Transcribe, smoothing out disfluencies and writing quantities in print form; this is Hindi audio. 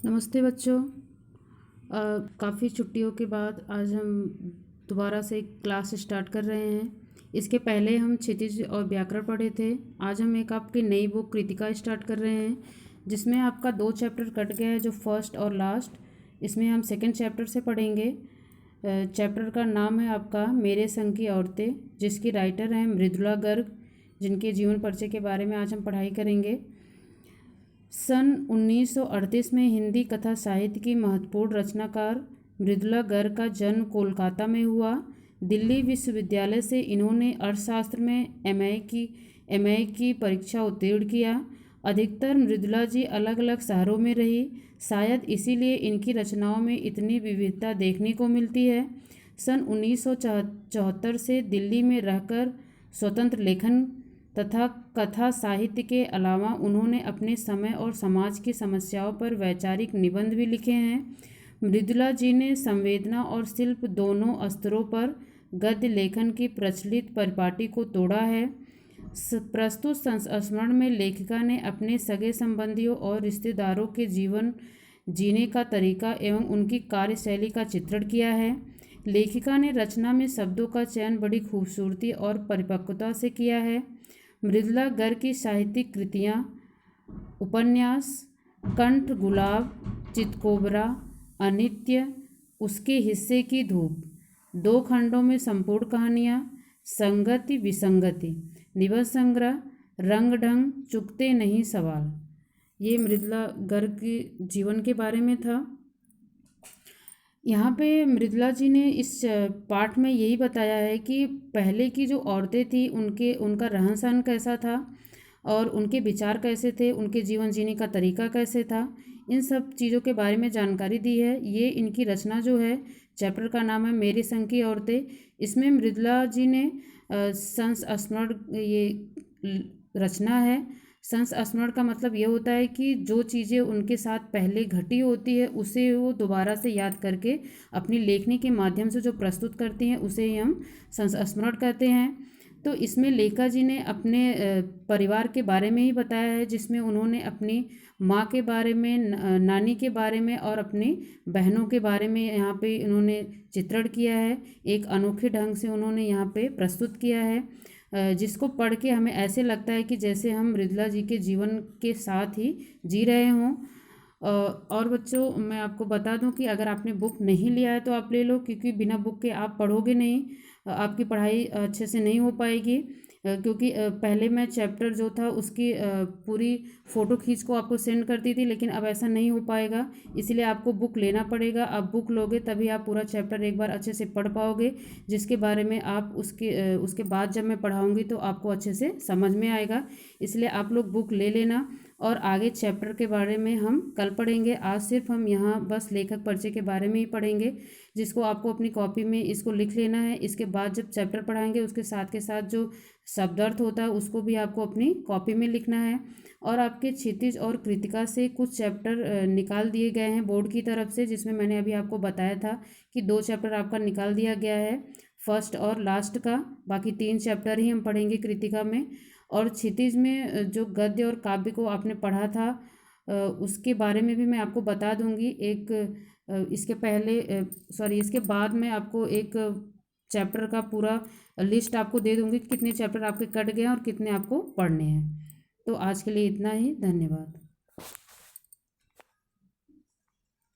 नमस्ते बच्चों। काफ़ी छुट्टियों के बाद आज हम दोबारा से क्लास स्टार्ट कर रहे हैं। इसके पहले हम क्षितिज और व्याकरण पढ़े थे। आज हम एक आपकी नई बुक कृतिका स्टार्ट कर रहे हैं, जिसमें आपका 2 चैप्टर कट गया है, जो फर्स्ट और लास्ट। इसमें हम सेकंड चैप्टर से पढ़ेंगे। चैप्टर का नाम है आपका मेरे संग की औरतें, जिसकी राइटर हैं मृदुला गर्ग, जिनके जीवन परिचय के बारे में आज हम पढ़ाई करेंगे। सन 1938 में हिंदी कथा साहित्य की महत्वपूर्ण रचनाकार मृदुला गर्ग का जन्म कोलकाता में हुआ। दिल्ली विश्वविद्यालय से इन्होंने अर्थशास्त्र में एमए की परीक्षा उत्तीर्ण किया। अधिकतर मृदुला जी अलग अलग शहरों में रही, शायद इसीलिए इनकी रचनाओं में इतनी विविधता देखने को मिलती है। सन 1974 से दिल्ली में रहकर स्वतंत्र लेखन तथा कथा साहित्य के अलावा उन्होंने अपने समय और समाज की समस्याओं पर वैचारिक निबंध भी लिखे हैं। मृदुला जी ने संवेदना और शिल्प दोनों स्तरों पर गद्य लेखन की प्रचलित परिपाटी को तोड़ा है। प्रस्तुत संस्मरण में लेखिका ने अपने सगे संबंधियों और रिश्तेदारों के जीवन जीने का तरीका एवं उनकी कार्यशैली का चित्रण किया है। लेखिका ने रचना में शब्दों का चयन बड़ी खूबसूरती और परिपक्वता से किया है। मृदुला गर्ग की साहित्यिक कृतियाँ उपन्यास कंठ गुलाब, चितकोबरा, अनित्य, उसके हिस्से की धूप, 2 खंडों में संपूर्ण कहानियाँ, संगति विसंगति, निबंध संग्रह, रंग ढंग, चुकते नहीं सवाल। ये मृदुला गर्ग के जीवन के बारे में था। यहाँ पे मृदुला जी ने इस पाठ में यही बताया है कि पहले की जो औरतें थी उनका रहन सहन कैसा था और उनके विचार कैसे थे, उनके जीवन जीने का तरीका कैसे था, इन सब चीज़ों के बारे में जानकारी दी है। ये इनकी रचना जो है, चैप्टर का नाम है मेरे संग की औरतें। इसमें मृदुला जी ने संस्मरण ये रचना है। संस्मरण का मतलब ये होता है कि जो चीज़ें उनके साथ पहले घटी होती है उसे वो दोबारा से याद करके अपनी लेखनी के माध्यम से जो प्रस्तुत करती हैं उसे ही हम संस्मरण कहते हैं। तो इसमें लेखिका जी ने अपने परिवार के बारे में ही बताया है, जिसमें उन्होंने अपनी माँ के बारे में, नानी के बारे में और अपनी बहनों के बारे में यहाँ पे उन्होंने चित्रण किया है। एक अनोखे ढंग से उन्होंने यहाँ पे प्रस्तुत किया है, जिसको पढ़ के हमें ऐसे लगता है कि जैसे हम मृदुला जी के जीवन के साथ ही जी रहे हों। और बच्चों, मैं आपको बता दूं कि अगर आपने बुक नहीं लिया है तो आप ले लो, क्योंकि बिना बुक के आप पढ़ोगे नहीं, आपकी पढ़ाई अच्छे से नहीं हो पाएगी। क्योंकि पहले मैं चैप्टर जो था उसकी पूरी फ़ोटो खींच को आपको सेंड करती थी, लेकिन अब ऐसा नहीं हो पाएगा, इसलिए आपको बुक लेना पड़ेगा। आप बुक लोगे तभी आप पूरा चैप्टर एक बार अच्छे से पढ़ पाओगे, जिसके बारे में आप उसके बाद जब मैं पढ़ाऊँगी तो आपको अच्छे से समझ में आएगा। इसलिए आप लोग बुक ले लेना, और आगे चैप्टर के बारे में हम कल पढ़ेंगे। आज सिर्फ हम यहाँ बस लेखक परिचय के बारे में ही पढ़ेंगे, जिसको आपको अपनी कॉपी में इसको लिख लेना है। इसके बाद जब चैप्टर पढ़ाएंगे उसके साथ के साथ जो शब्दार्थ होता है उसको भी आपको अपनी कॉपी में लिखना है। और आपके क्षितिज और कृतिका से कुछ चैप्टर निकाल दिए गए हैं बोर्ड की तरफ से, जिसमें मैंने अभी आपको बताया था कि 2 चैप्टर आपका निकाल दिया गया है, फर्स्ट और लास्ट का। बाकी 3 चैप्टर ही हम पढ़ेंगे कृतिका में। और क्षितिज में जो गद्य और काव्य को आपने पढ़ा था उसके बारे में भी मैं आपको बता दूंगी। इसके बाद मैं आपको एक चैप्टर का पूरा लिस्ट आपको दे दूंगी कि कितने चैप्टर आपके कट गए हैं और कितने आपको पढ़ने हैं। तो आज के लिए इतना ही, धन्यवाद।